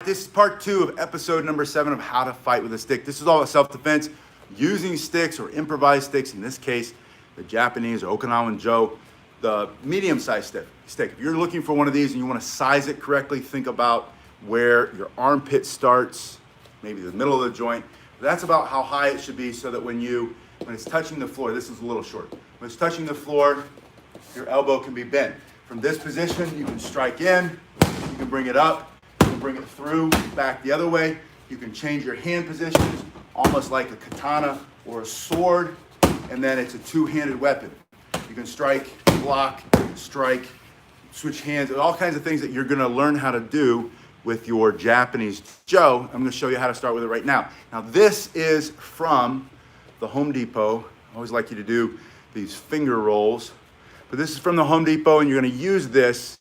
This is part 2 of episode number 7 of How to Fight with a Stick. This is all about self-defense, using sticks or improvised sticks. In this case, the Japanese or Okinawan Joe, the medium-sized stick. If you're looking for one of these and you want to size it correctly, think about where your armpit starts, maybe the middle of the joint. That's about how high it should be so that when it's touching the floor, this is a little short. When it's touching the floor, your elbow can be bent. From this position, you can strike in, you can bring it up, you can bring it through, back the other way. You can change your hand positions, almost like a katana or a sword, and then it's a two-handed weapon. You can strike, block, strike, switch hands, all kinds of things that you're gonna learn how to do with your Japanese Joe. I'm gonna show you how to start with it right now. Now this is from the Home Depot. I always like you to do these finger rolls. But this is from the Home Depot, and you're gonna use this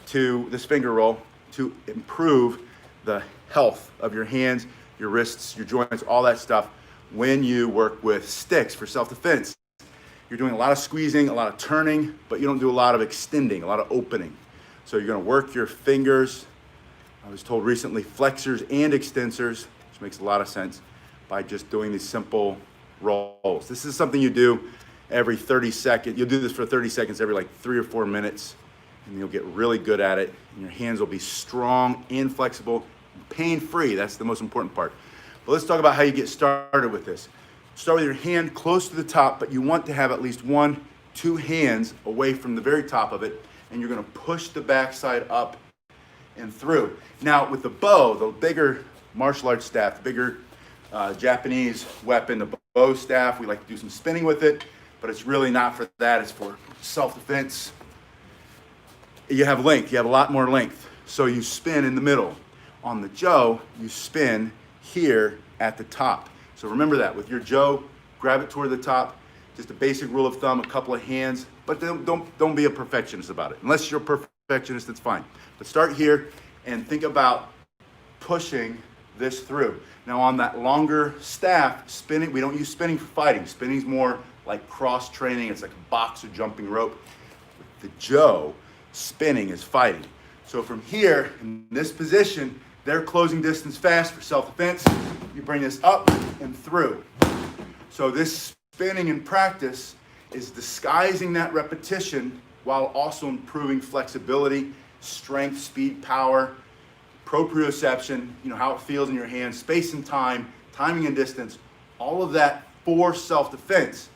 finger roll to improve the health of your hands, your wrists, your joints, all that stuff when you work with sticks for self-defense. You're doing a lot of squeezing, a lot of turning, but you don't do a lot of extending, a lot of opening. So you're gonna work your fingers, I was told recently, flexors and extensors, which makes a lot of sense, by just doing these simple rolls. This is something you do every 30 seconds. You'll do this for 30 seconds every like 3 or 4 minutes, and you'll get really good at it. And your hands will be strong and flexible, and pain-free. That's the most important part. But let's talk about how you get started with this. Start with your hand close to the top, but you want to have at least 1, 2 hands away from the very top of it, and you're gonna push the backside up and through. Now with the bow, the bigger martial arts staff, the bigger Japanese weapon, the bow staff, we like to do some spinning with it, but it's really not for that. It's for self-defense. You have length, you have a lot more length. So you spin in the middle. On the Joe, you spin here at the top. So remember that, with your Joe, grab it toward the top. Just a basic rule of thumb, a couple of hands, but don't be a perfectionist about it. Unless you're a perfectionist, that's fine. But start here and think about pushing this through. Now on that longer staff, spinning, we don't use spinning for fighting. Spinning's more like cross training. It's like a box or jumping rope. With the Joe, spinning is fighting. So from here, in this position, they're closing distance fast for self-defense. You bring this up and through. So this spinning in practice is disguising that repetition while also improving flexibility, strength, speed, power, proprioception, how it feels in your hands, space and time, timing and distance, all of that for self-defense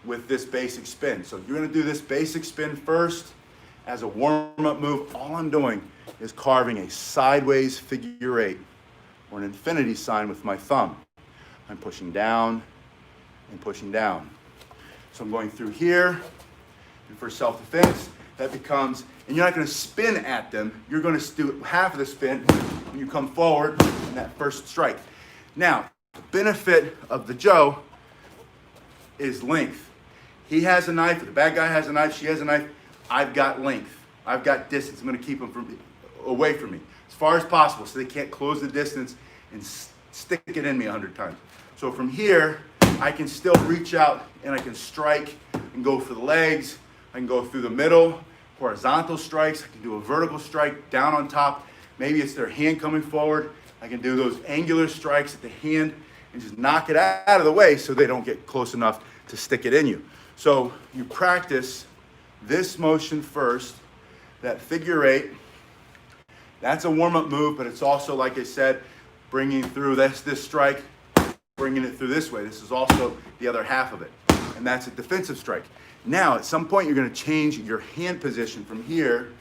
with this basic spin. So you're gonna do this basic spin first as a warm-up move. All I'm doing is carving a sideways figure 8 or an infinity sign with my thumb. I'm pushing down and pushing down. So I'm going through here, and for self-defense, that becomes, and you're not gonna spin at them, you're gonna do half of the spin when you come forward in that first strike. Now, the benefit of the Joe is length. He has a knife, the bad guy has a knife, she has a knife, I've got length, I've got distance. I'm gonna keep them away from me as far as possible so they can't close the distance and stick it in me 100 times. So from here, I can still reach out and I can strike and go for the legs. I can go through the middle, horizontal strikes. I can do a vertical strike down on top. Maybe it's their hand coming forward. I can do those angular strikes at the hand and just knock it out of the way so they don't get close enough to stick it in you. So you practice this motion first, that figure 8. That's a warm-up move, but it's also, like I said, bringing through this strike, bringing it through this way. This is also the other half of it, and that's a defensive strike. Now, at some point, you're gonna change your hand position. From here,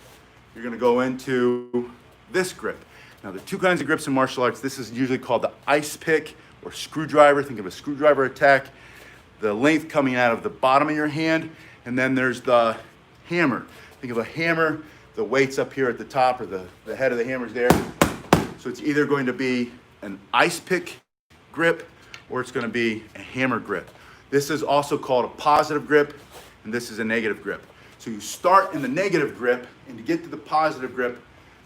you're gonna go into this grip. Now, there are 2 kinds of grips in martial arts. This is usually called the ice pick or screwdriver. Think of a screwdriver attack. The length coming out of the bottom of your hand, and then there's the hammer. Think of a hammer, the weight's up here at the top, or the head of the hammer's there. So it's either going to be an ice pick grip, or it's gonna be a hammer grip. This is also called a positive grip, and this is a negative grip. So you start in the negative grip, and to get to the positive grip,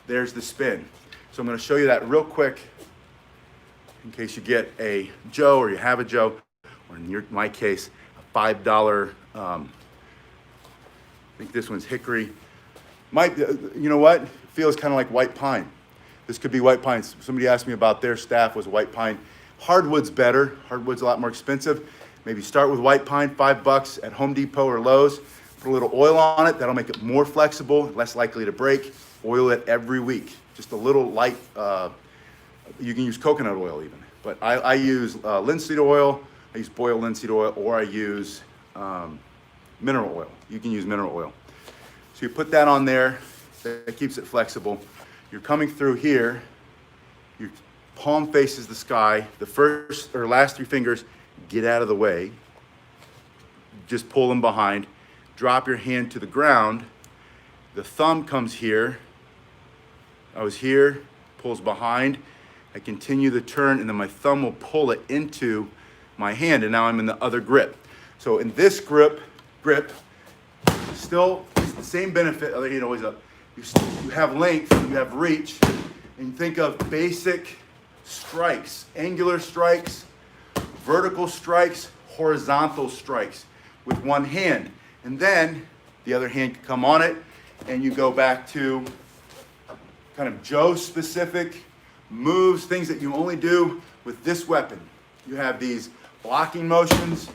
there's the spin. So I'm gonna show you that real quick in case you get a Joe or you have a Joe, or in my case, a $5, I think this one's hickory. You know what? It feels kind of like white pine. This could be white pine. Somebody asked me about their staff was white pine. Hardwood's better. Hardwood's a lot more expensive. Maybe start with white pine, $5 at Home Depot or Lowe's. Put a little oil on it. That'll make it more flexible, less likely to break. Oil it every week. Just a little light, you can use coconut oil even. But I use linseed oil, I use boiled linseed oil, or I use mineral oil. You can use mineral oil. So you put that on there, that keeps it flexible. You're coming through here, your palm faces the sky, the first or last 3 fingers get out of the way, just pull them behind, drop your hand to the ground, the thumb comes here, I was here, pulls behind, I continue the turn, and then my thumb will pull it into my hand, and now I'm in the other grip. So in this grip, still the same benefit, other hand always up. You have length, you have reach, and think of basic strikes, angular strikes, vertical strikes, horizontal strikes with one hand. And then the other hand can come on it, and you go back to kind of Joe specific moves, things that you only do with this weapon. You have these blocking motions,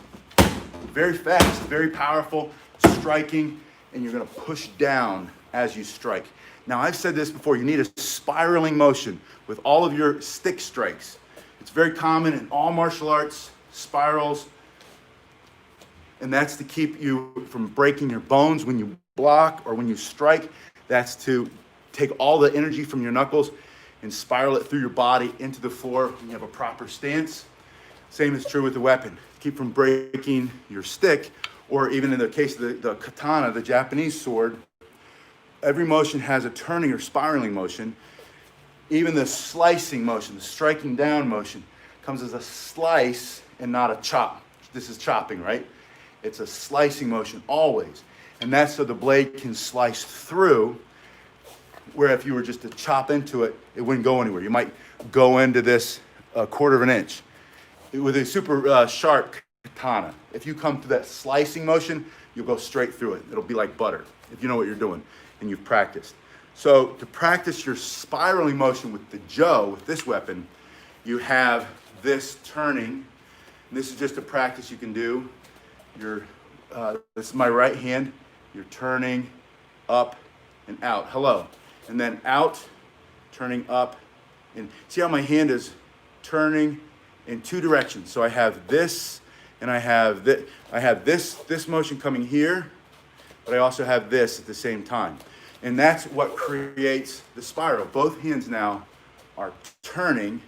very fast, very powerful, striking, and you're gonna push down as you strike. Now, I've said this before, you need a spiraling motion with all of your stick strikes. It's very common in all martial arts, spirals, and that's to keep you from breaking your bones when you block or when you strike. That's to take all the energy from your knuckles and spiral it through your body into the floor when you have a proper stance. Same is true with the weapon. Keep from breaking your stick, or even in the case of the katana, the Japanese sword, every motion has a turning or spiraling motion. Even the slicing motion, the striking down motion, comes as a slice and not a chop. This is chopping, right? It's a slicing motion always. And that's so the blade can slice through, where if you were just to chop into it, it wouldn't go anywhere. You might go into this a quarter of an inch. With a super sharp katana, if you come to that slicing motion, you'll go straight through it. It'll be like butter, if you know what you're doing and you've practiced. So to practice your spiraling motion with the Joe, with this weapon, you have this turning. And this is just a practice you can do. This is my right hand. You're turning up and out. Hello. And then out, turning up. And see how my hand is turning in 2 directions. So I have this, and I have this. I have this motion coming here, but I also have this at the same time. And that's what creates the spiral. Both hands now are turning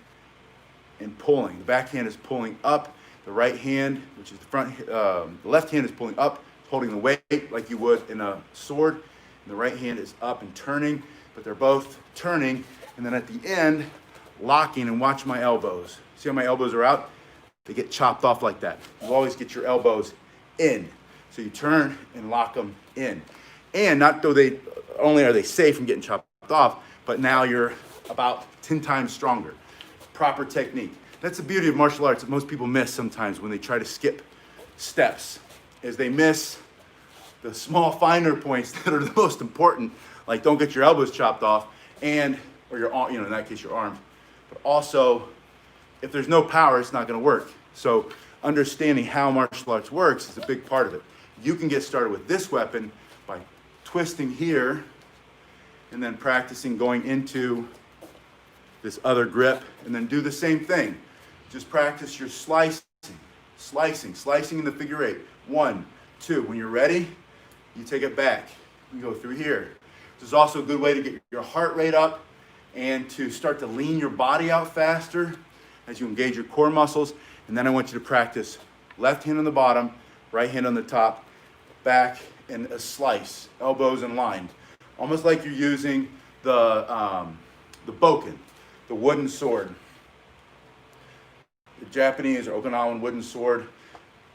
and pulling. The back hand is pulling up. The right hand, which is the left hand is pulling up, holding the weight like you would in a sword. And the right hand is up and turning, but they're both turning. And then at the end, locking, and watch my elbows. See how my elbows are out? They get chopped off like that. You always get your elbows in. So you turn and lock them in. And not though they only are they safe from getting chopped off, but now you're about 10 times stronger. Proper technique. That's the beauty of martial arts that most people miss sometimes when they try to skip steps, is they miss the small finer points that are the most important, like don't get your elbows chopped off, or your arm, in that case your arm. But also, if there's no power, it's not going to work. So understanding how martial arts works is a big part of it. You can get started with this weapon by twisting here and then practicing going into this other grip, and then do the same thing. Just practice your slicing in the figure 8. 1, 2. When you're ready, you take it back. You go through here. This is also a good way to get your heart rate up and to start to lean your body out faster as you engage your core muscles. And then I want you to practice left hand on the bottom, right hand on the top, back, and a slice, elbows in line. Almost like you're using the bokken, the wooden sword. The Japanese or Okinawan wooden sword.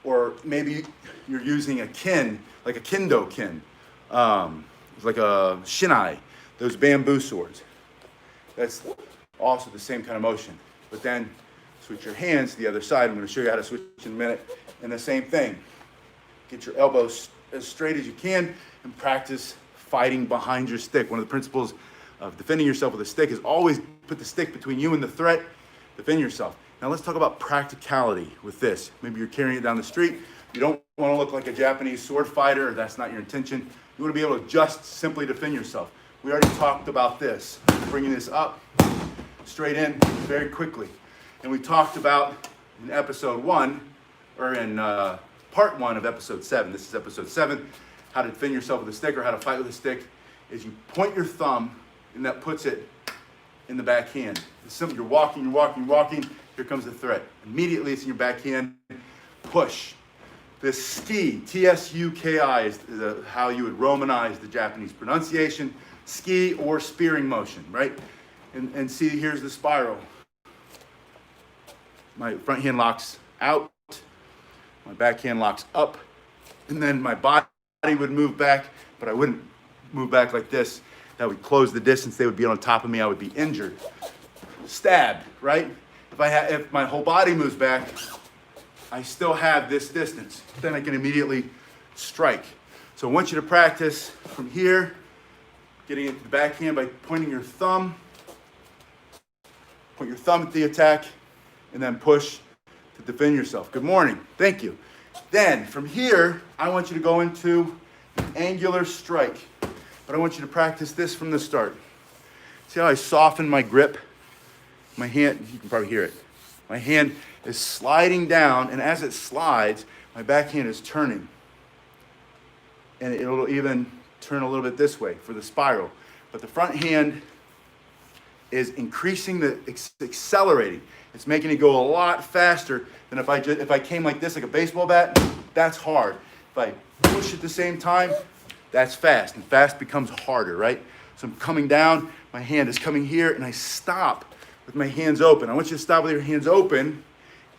Or maybe you're using a kin, like a kendo kin. It's like a shinai, those bamboo swords. That's also the same kind of motion. But then switch your hands to the other side. I'm going to show you how to switch in a minute. And the same thing. Get your elbows as straight as you can and practice fighting behind your stick. One of the principles of defending yourself with a stick is always put the stick between you and the threat, defend yourself. Now let's talk about practicality with this. Maybe you're carrying it down the street. You don't want to look like a Japanese sword fighter, that's not your intention. You want to be able to just simply defend yourself. We already talked about this, bringing this up, straight in, very quickly. And we talked about in episode 1, or in part 1 of episode 7, this is episode 7, how to defend yourself with a stick or how to fight with a stick, is you point your thumb, and that puts it in the backhand. It's simple. You're walking, here comes the threat. Immediately it's in your backhand, push. This ski, T-S-U-K-I, is how you would Romanize the Japanese pronunciation, ski or spearing motion, right? And see, here's the spiral. My front hand locks out, my backhand locks up, and then my body would move back, but I wouldn't move back like this. That would close the distance. They would be on top of me. I would be injured. Stabbed, right? If my whole body moves back, I still have this distance. Then I can immediately strike. So I want you to practice from here, getting into the backhand by pointing your thumb. Point your thumb at the attack, and then push to defend yourself. Good morning. Thank you. Then from here, I want you to go into an angular strike. But I want you to practice this from the start. See how I soften my grip? My hand, you can probably hear it. My hand is sliding down, and as it slides, my backhand is turning. And it'll even turn a little bit this way for the spiral. But the front hand is increasing accelerating. It's making it go a lot faster than if I came like this, like a baseball bat. That's hard. If I push at the same time, that's fast, and fast becomes harder, right? So I'm coming down, my hand is coming here, and I stop with my hands open. I want you to stop with your hands open,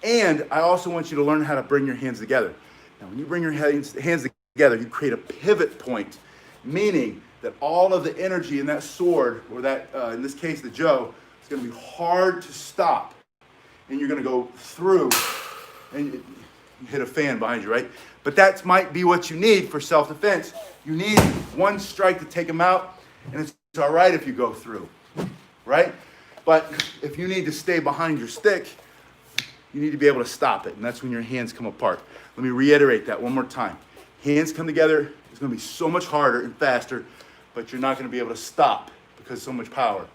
and I also want you to learn how to bring your hands together. Now, when you bring your hands together, you create a pivot point, meaning that all of the energy in that sword, or that, in this case, the Joe, is going to be hard to stop, and you're going to go through, and you hit a fan behind you, right? But that might be what you need for self-defense. You need one strike to take them out, and it's all right if you go through, right? But if you need to stay behind your stick, you need to be able to stop it, and that's when your hands come apart. Let me reiterate that one more time. Hands come together, it's going to be so much harder and faster, but you're not going to be able to stop because so much power.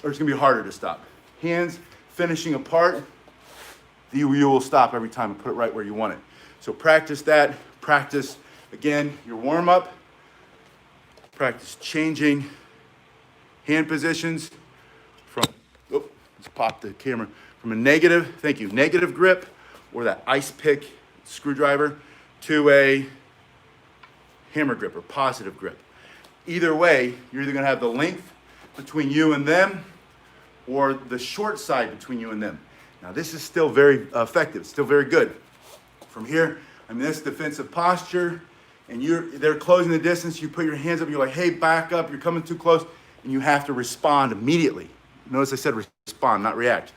Or it's going to be harder to stop. Hands finishing apart, you will stop every time and put it right where you want it. So practice that. Practice, again, your warm-up. Practice changing hand positions from, let's pop the camera, from a negative, thank you, negative grip, or that ice pick screwdriver, to a hammer grip or positive grip. Either way, you're either going to have the length between you and them, or the short side between you and them. Now this is still very effective, still very good. From here, I'm in this defensive posture, and they're closing the distance, you put your hands up, you're like, hey, back up, you're coming too close, and you have to respond immediately. Notice I said respond, not react.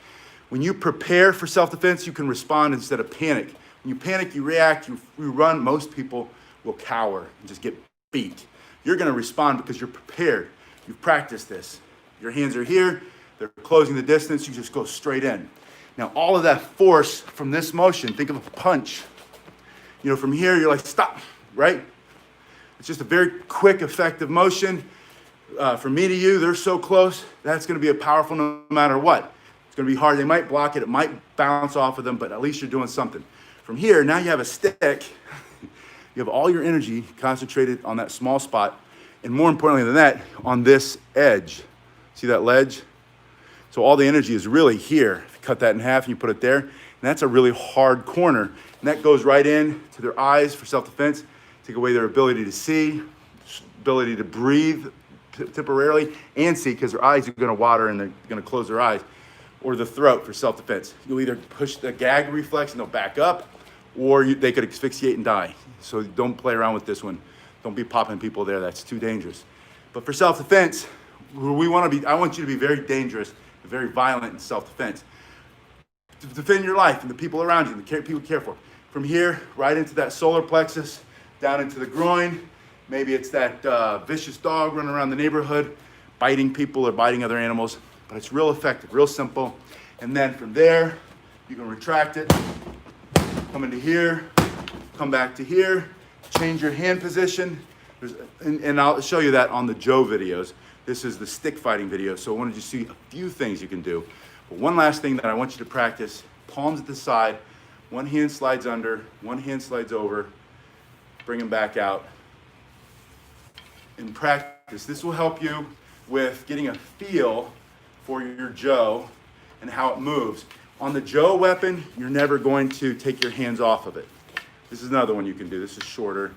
When you prepare for self-defense, you can respond instead of panic. When you panic, you react, you run, most people will cower and just get beat. You're gonna respond because you're prepared. You've practiced this. Your hands are here, they're closing the distance, you just go straight in. Now, all of that force from this motion, think of a punch. You know, from here, you're like, stop, right? It's just a very quick, effective motion. From me to you, they're so close, that's gonna be a powerful no matter what. It's gonna be hard, they might block it, it might bounce off of them, but at least you're doing something. From here, now you have a stick, you have all your energy concentrated on that small spot, and more importantly than that, on this edge. See that ledge? So all the energy is really here. If you cut that in half and you put it there, and that's a really hard corner. And that goes right in to their eyes for self-defense, take away their ability to see, ability to breathe temporarily, and see, because their eyes are gonna water and they're gonna close their eyes, or the throat for self-defense. You'll either push the gag reflex and they'll back up, or they could asphyxiate and die. So don't play around with this one. Don't be popping people there, that's too dangerous. But for self-defense, I want you to be very dangerous, very violent in self-defense. To defend your life and the people around you, the people you care for. From here, right into that solar plexus, down into the groin. Maybe it's that vicious dog running around the neighborhood. biting people or biting other animals, but it's real effective, real simple. And then from there, you can retract it, come into here, come back to here, change your hand position. And I'll show you that on the Joe videos. This is the stick fighting video, so I wanted you to see a few things you can do. But one last thing that I want you to practice, palms at the side, one hand slides under, one hand slides over, bring them back out. In practice, this will help you with getting a feel for your Joe and how it moves. On the Joe weapon, you're never going to take your hands off of it. This is another one you can do. This is shorter.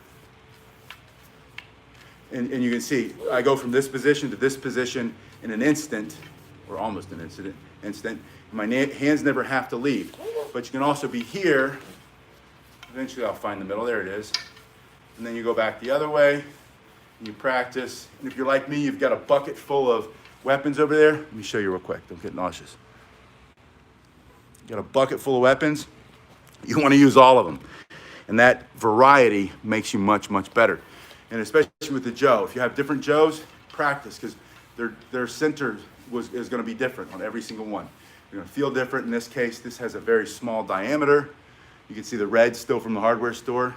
And you can see, I go from this position to this position in an instant, or almost an instant. My hands never have to leave. But you can also be here. Eventually I'll find the middle. There it is. And then you go back the other way, and you practice. And if you're like me, you've got a bucket full of weapons over there. Let me show you real quick. Don't get nauseous. You got a bucket full of weapons. You want to use all of them. And that variety makes you much, much better. And especially with the Joe, if you have different Joes, practice, because their center is going to be different on every single one. You're going to feel different. In this case, this has a very small diameter. You can see the red still from the hardware store.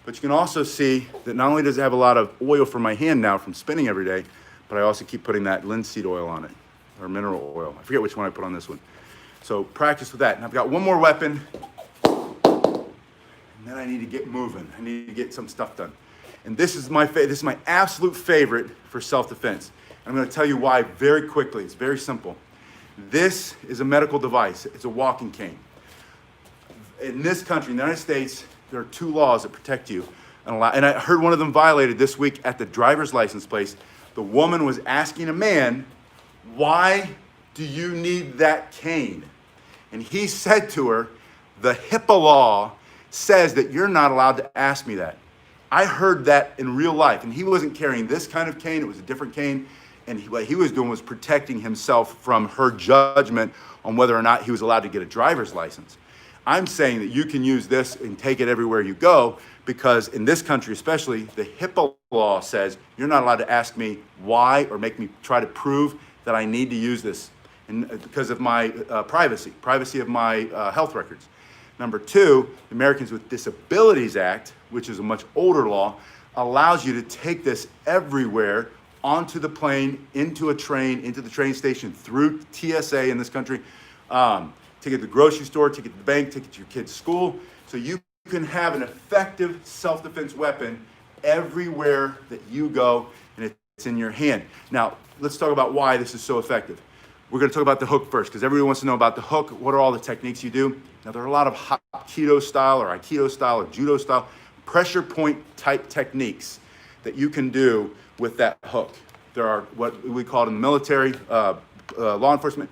But you can also see that not only does it have a lot of oil for my hand now from spinning every day, but I also keep putting that linseed oil on it, or mineral oil. I forget which one I put on this one. So practice with that. And I've got one more weapon, and then I need to get moving. I need to get some stuff done. And this is my absolute favorite for self-defense. I'm going to tell you why very quickly. It's very simple. This is a medical device. It's a walking cane. In this country, in the United States, there are 2 laws that protect you. And I heard one of them violated this week at the driver's license place. The woman was asking a man, "Why do you need that cane?" And he said to her, "The HIPAA law says that you're not allowed to ask me that." I heard that in real life, and he wasn't carrying this kind of cane. It was a different cane, and what he was doing was protecting himself from her judgment on whether or not he was allowed to get a driver's license. I'm saying that you can use this and take it everywhere you go, because in this country especially, the HIPAA law says you're not allowed to ask me why or make me try to prove that I need to use this, and because of my privacy of my health records. Number 2, the Americans with Disabilities Act, which is a much older law, allows you to take this everywhere, onto the plane, into a train, into the train station, through TSA in this country, take it to the grocery store, take it to the bank, take it to your kid's school. So you can have an effective self-defense weapon everywhere that you go, and it's in your hand. Now, let's talk about why this is so effective. We're going to talk about the hook first, because everyone wants to know about the hook. What are all the techniques you do? Now, there are a lot of Hapkido style or Aikido style or Judo style pressure point type techniques that you can do with that hook. There are what we call in the military, law enforcement,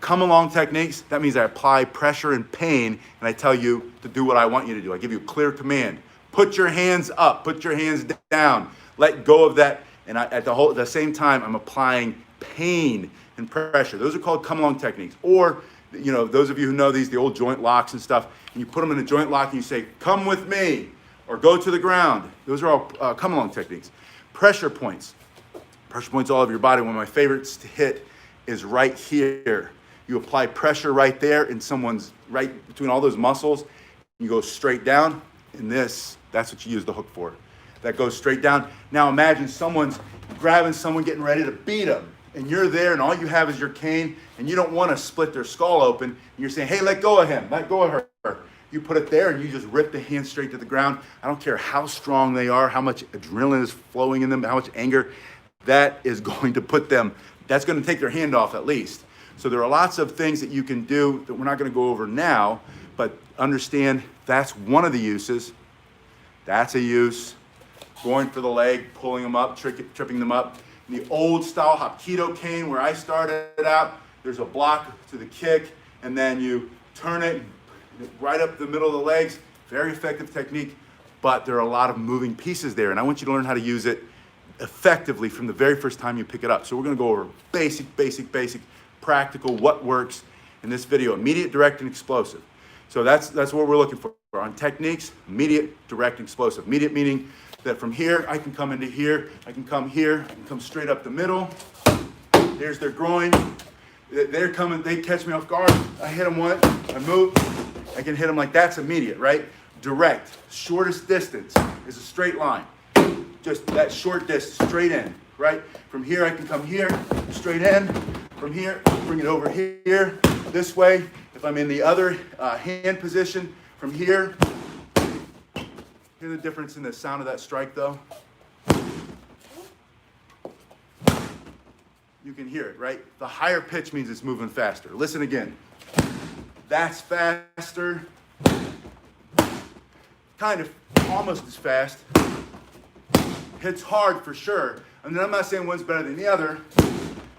come along techniques. That means I apply pressure and pain, and I tell you to do what I want you to do. I give you a clear command. Put your hands up, put your hands down, let go of that. And at the same time, I'm applying pain and pressure. Those are called come along techniques. Or, you know, those of you who know these, the old joint locks and stuff, and you put them in a joint lock and you say, "Come with me," or "Go to the ground." Those are all come along techniques. Pressure points. Pressure points all over your body. One of my favorites to hit is right here. You apply pressure right there in someone's, right between all those muscles. You go straight down, and that's what you use the hook for. That goes straight down. Now imagine someone's grabbing someone, getting ready to beat them, and you're there, and all you have is your cane, and you don't want to split their skull open, and you're saying, "Hey, let go of him, let go of her." You put it there, and you just rip the hand straight to the ground. I don't care how strong they are, how much adrenaline is flowing in them, how much anger. That is going to put them, that's going to take their hand off at least. So there are lots of things that you can do that we're not going to go over now, but understand that's one of the uses. That's a use. Going for the leg, pulling them up, tripping them up. In the old style Hapkido cane where I started out, there's a block to the kick, and then you turn it right up the middle of the legs. Very effective technique, but there are a lot of moving pieces there, and I want you to learn how to use it effectively from the very first time you pick it up. So we're going to go over basic, practical, what works in this video. Immediate, direct, and explosive. So that's what we're looking for on techniques. Immediate, direct, and explosive. Immediate meaning that from here, I can come into here, I can come here, I can come straight up the middle. There's their groin. They're coming, they catch me off guard. I hit them once, I move, I can hit them like that's immediate, right? Direct, shortest distance is a straight line. Just that short distance, straight in, right? From here, I can come here, straight in. From here, bring it over here, this way. If I'm in the other hand position, from here, hear the difference in the sound of that strike though? You can hear it, right? The higher pitch means it's moving faster. Listen again. That's faster. Kind of almost as fast. Hits hard for sure. And then I'm not saying one's better than the other,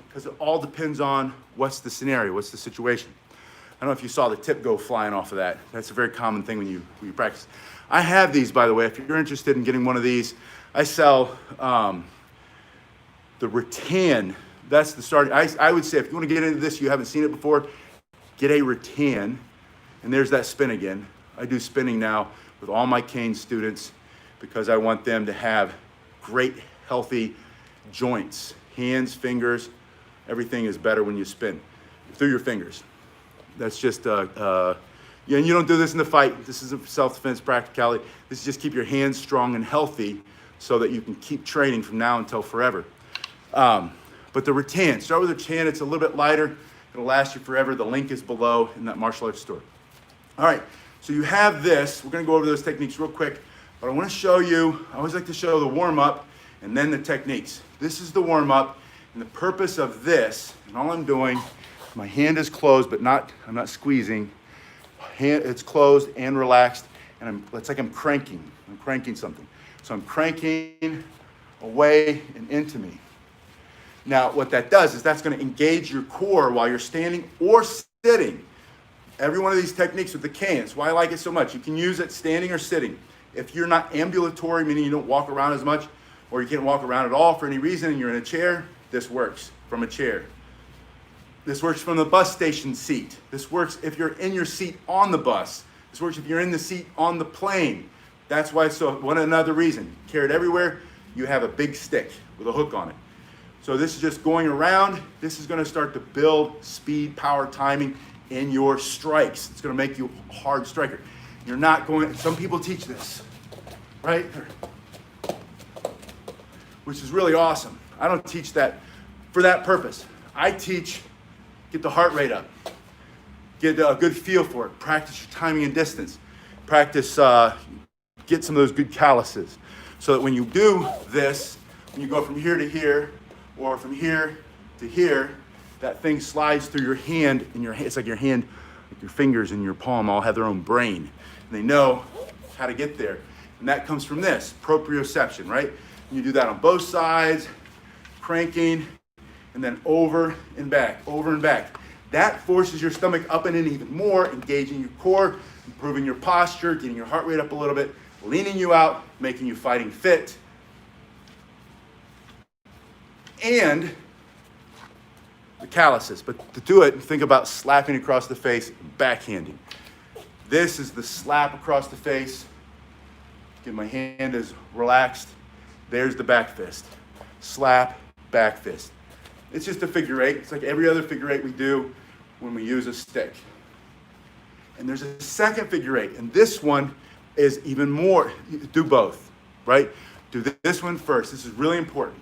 because it all depends on what's the scenario, what's the situation. I don't know if you saw the tip go flying off of that. That's a very common thing when you practice. I have these, by the way, if you're interested in getting one of these. I sell the rattan. That's the starting. I would say if you want to get into this, you haven't seen it before, get a rattan. And there's that spin again. I do spinning now with all my cane students because I want them to have great, healthy joints. Hands, fingers, everything is better when you spin through your fingers. That's just, and you don't do this in the fight. This is a self-defense practicality. This is just keep your hands strong and healthy so that you can keep training from now until forever. But the rattan, start with the rattan. It's a little bit lighter. It'll last you forever. The link is below in that martial arts store. All right, so you have this. We're gonna go over those techniques real quick, but I wanna show you, I always like to show the warm-up and then the techniques. This is the warm-up, and the purpose of this, and all I'm doing, my hand is closed, but I'm not squeezing. It's closed and relaxed, and it's like I'm cranking something. So I'm cranking away and into me. Now, what that does is that's gonna engage your core while you're standing or sitting. Every one of these techniques with the cane, that's why I like it so much. You can use it standing or sitting. If you're not ambulatory, meaning you don't walk around as much, or you can't walk around at all for any reason and you're in a chair, this works from a chair. This works from the bus station seat. This works if you're in your seat on the bus. This works if you're in the seat on the plane. That's why, so another reason. Carry it everywhere, you have a big stick with a hook on it. So this is just going around. This is gonna start to build speed, power, timing in your strikes. It's gonna make you a hard striker. You're not going, some people teach this, right? Which is really awesome. I don't teach that for that purpose. I teach, get the heart rate up, get a good feel for it, practice your timing and distance, practice, get some of those good calluses. So that when you do this, when you go from here to here, or from here to here, that thing slides through your hand, and it's like your hand, like your fingers and your palm all have their own brain. And they know how to get there. And that comes from this, proprioception, right? And you do that on both sides, cranking, and then over and back, over and back. That forces your stomach up and in even more, engaging your core, improving your posture, getting your heart rate up a little bit, leaning you out, making you fighting fit. And the calluses, but to do it, think about slapping across the face, backhanding. This is the slap across the face. Get my hand as relaxed. There's the back fist. Slap, back fist. It's just a figure eight. It's like every other figure eight we do when we use a stick. And there's a second figure eight, and this one is even more. Do both, right? Do this one first. This is really important.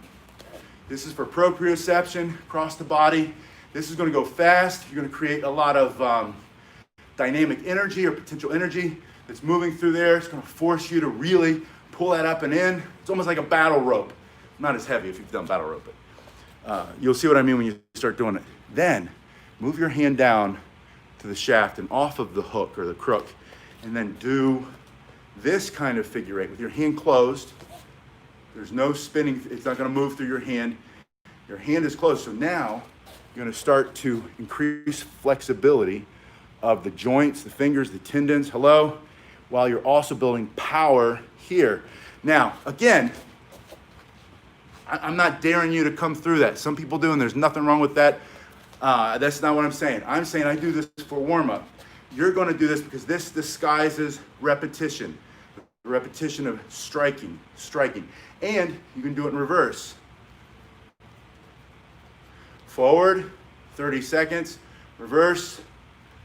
This is for proprioception, across the body. This is gonna go fast. You're gonna create a lot of dynamic energy or potential energy that's moving through there. It's gonna force you to really pull that up and in. It's almost like a battle rope. Not as heavy if you've done battle rope, but you'll see what I mean when you start doing it. Then move your hand down to the shaft and off of the hook or the crook, and then do this kind of figure eight with your hand closed. There's no spinning, it's not gonna move through your hand. Your hand is closed, so now you're gonna start to increase flexibility of the joints, the fingers, the tendons, while you're also building power here. Now, again, I'm not daring you to come through that. Some people do, and there's nothing wrong with that. That's not what I'm saying. I'm saying I do this for warm-up. You're gonna do this because this disguises repetition. the repetition of striking. And you can do it in reverse. Forward, 30 seconds, reverse,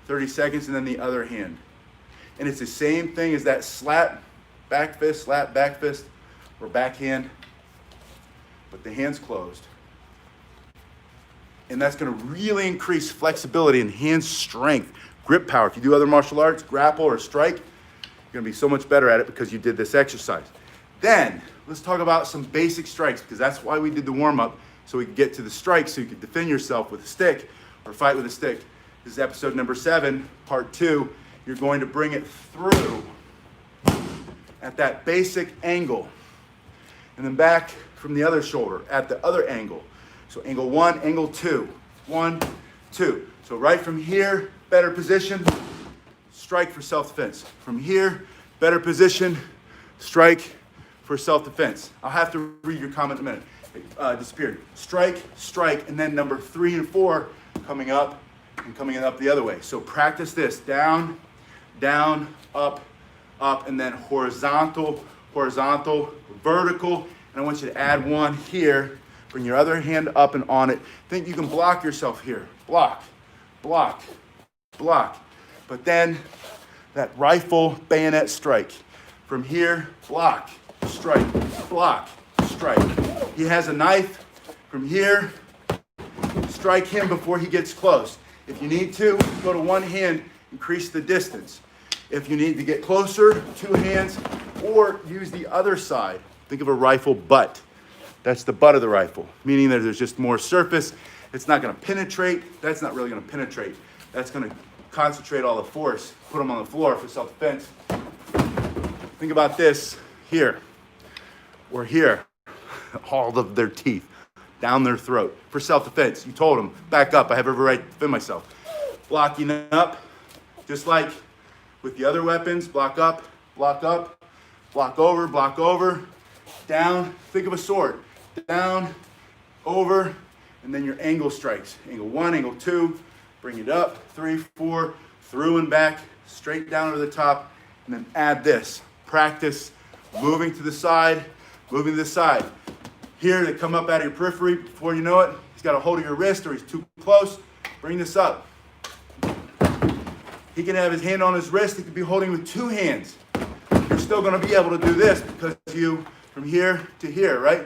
30 seconds, and then the other hand. And it's the same thing as that slap, back fist, or backhand, but the hand's closed. And that's going to really increase flexibility and hand strength, grip power. If you do other martial arts, grapple or strike, you're going to be so much better at it because you did this exercise. Then, let's talk about some basic strikes, because that's why we did the warm-up, so we could get to the strikes so you could defend yourself with a stick or fight with a stick. This is episode number 7, part 2. You're going to bring it through at that basic angle, and then back from the other shoulder at the other angle. So angle 1, angle 2, 1, 2. So right from here, better position, strike for self-defense. From here, better position, strike for self-defense. I'll have to read your comment in a minute. Disappeared. Strike, and then number 3 and 4 coming up and coming up the other way. So practice this. Down, up, and then horizontal, vertical. And I want you to add one here. Bring your other hand up and on it. Think you can block yourself here. Block. But then that rifle bayonet strike. From here, block, strike. He has a knife. From here, strike him before he gets close. If you need to, go to one hand, increase the distance. If you need to get closer, 2 hands, or use the other side. Think of a rifle butt. That's the butt of the rifle, meaning that there's just more surface. It's not going to penetrate. That's not really going to penetrate. That's going to concentrate all the force, put them on the floor for self-defense. Think about this here or here. All of their teeth down their throat for self-defense. You told them, back up. I have every right to defend myself. Blocking up, just like with the other weapons. Block up, block over, down. Think of a sword. Down, over, and then your angle strikes. Angle 1, angle 2, bring it up, 3, 4, through and back, straight down to the top, and then add this. Practice moving to the side. Here, they come up out of your periphery. Before you know it, he's got a hold of your wrist or he's too close. Bring this up. He can have his hand on his wrist. He could be holding with 2 hands. You're still going to be able to do this because you, from here to here, right?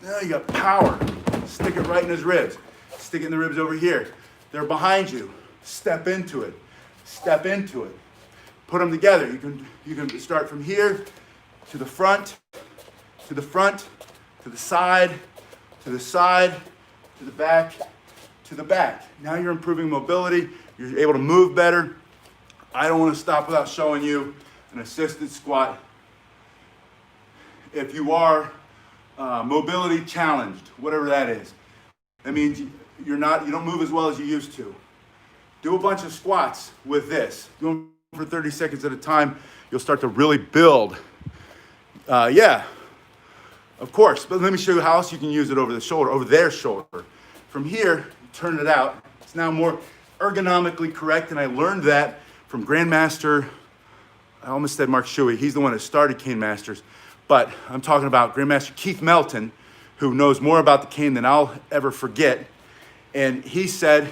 Now you got power. Stick it right in his ribs. Stick it in the ribs over here. They're behind you. Step into it. Put them together. You can start from here to the front, to the side, to the back. Now you're improving mobility. You're able to move better. I don't want to stop without showing you an assisted squat. If you are mobility challenged, whatever that is, that means you don't move as well as you used to. Do a bunch of squats with this. Do them for 30 seconds at a time. You'll start to really build. Of course, but let me show you how else you can use it over their shoulder. From here, turn it out. It's now more ergonomically correct, and I learned that from Grandmaster, I almost said Mark Shuey. He's the one that started Cane Masters, but I'm talking about Grandmaster Keith Melton, who knows more about the cane than I'll ever forget. And he said,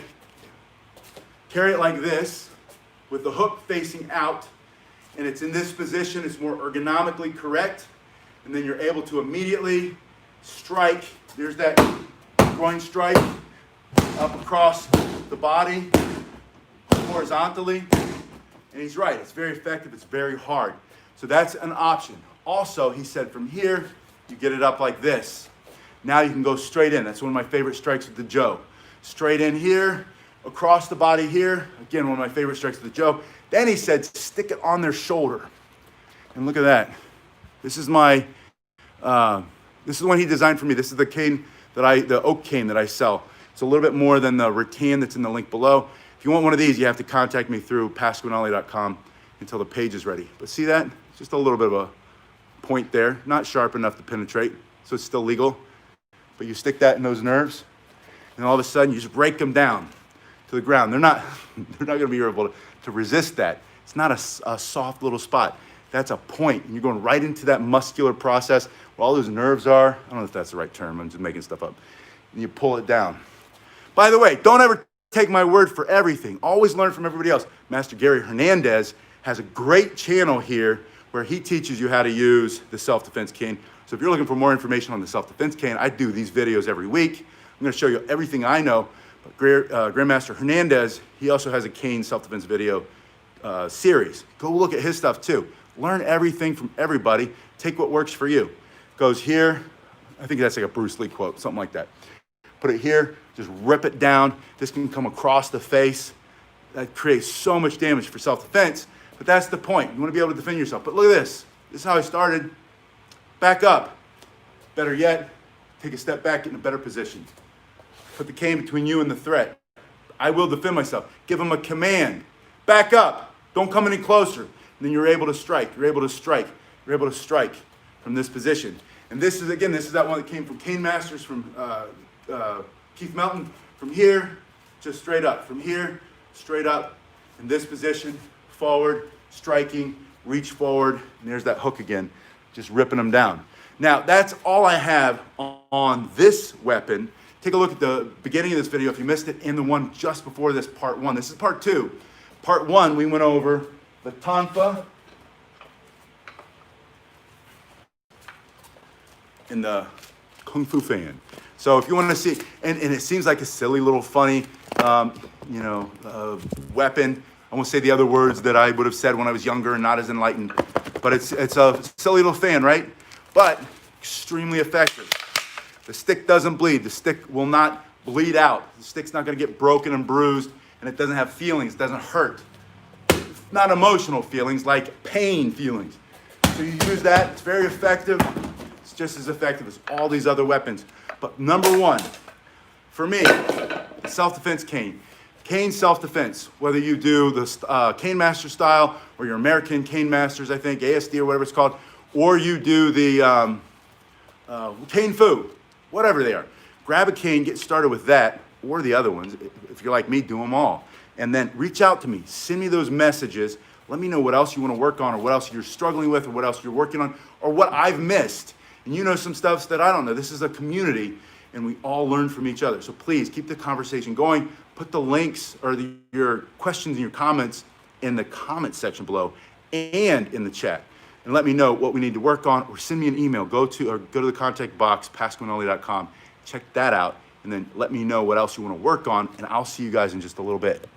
carry it like this, with the hook facing out, and it's in this position. It's more ergonomically correct. And then you're able to immediately strike. There's that groin strike up across the body horizontally. And he's right. It's very effective. It's very hard. So that's an option. Also, he said from here, you get it up like this. Now you can go straight in. That's one of my favorite strikes with the Joe. Straight in here, across the body here. Again, one of my favorite strikes with the Joe. Then he said, stick it on their shoulder. And look at that. This is the one he designed for me. This is the cane the oak cane that I sell. It's a little bit more than the rattan that's in the link below. If you want one of these, you have to contact me through pasquinelli.com until the page is ready. But see that? Just a little bit of a point there, not sharp enough to penetrate, so it's still legal. But you stick that in those nerves, and all of a sudden you just break them down to the ground. They're not going to be able to resist that. It's not a soft little spot. That's a point, and you're going right into that muscular process where all those nerves are. I don't know if that's the right term. I'm just making stuff up. And you pull it down. By the way, don't ever take my word for everything. Always learn from everybody else. Master Gary Hernandez has a great channel here where he teaches you how to use the self-defense cane. So if you're looking for more information on the self-defense cane, I do these videos every week. I'm going to show you everything I know. But Grandmaster Hernandez, he also has a cane self-defense video series. Go look at his stuff too. Learn everything from everybody. Take what works for you. Goes here. I think that's like a Bruce Lee quote, something like that. Put it here, just rip it down. This can come across the face. That creates so much damage for self-defense, but that's the point. You want to be able to defend yourself. But look at this. This is how I started. Back up. Better yet, take a step back, get in a better position. Put the cane between you and the threat. I will defend myself. Give them a command. Back up. Don't come any closer. And then you're able to strike. You're able to strike. You're able to strike from this position. And this is, again, this is that one that came from Cane Masters, from Keith Melton. From here, just straight up. From here, straight up. In this position, forward, striking, reach forward. And there's that hook again, just ripping them down. Now, that's all I have on this weapon. Take a look at the beginning of this video if you missed it, and the one just before this, part one. This is part two. Part one, we went over the Tonfa and the Kung Fu Fan. So if you want to see, and it seems like a silly little funny, weapon. I won't say the other words that I would have said when I was younger and not as enlightened, but it's a silly little fan, right? But extremely effective. The stick doesn't bleed. The stick will not bleed out. The stick's not going to get broken and bruised, and it doesn't have feelings. It doesn't hurt. Not emotional feelings, like pain feelings. So you use that. It's very effective. It's just as effective as all these other weapons. But number one, for me, the self-defense cane. Cane self-defense, whether you do the Cane Master style or your American Cane Masters, I think, ASD or whatever it's called, or you do the Cane Fu, whatever they are. Grab a cane, get started with that, or the other ones. If you're like me, do them all. And then reach out to me. Send me those messages. Let me know what else you want to work on, or what else you're struggling with, or what else you're working on, or what I've missed. And you know some stuff that I don't know. This is a community, and we all learn from each other. So please keep the conversation going. Put the links or your questions and your comments in the comment section below and in the chat. And let me know what we need to work on, or send me an email. Go to the contact box, pasquinelli.com. Check that out, and then let me know what else you want to work on, and I'll see you guys in just a little bit.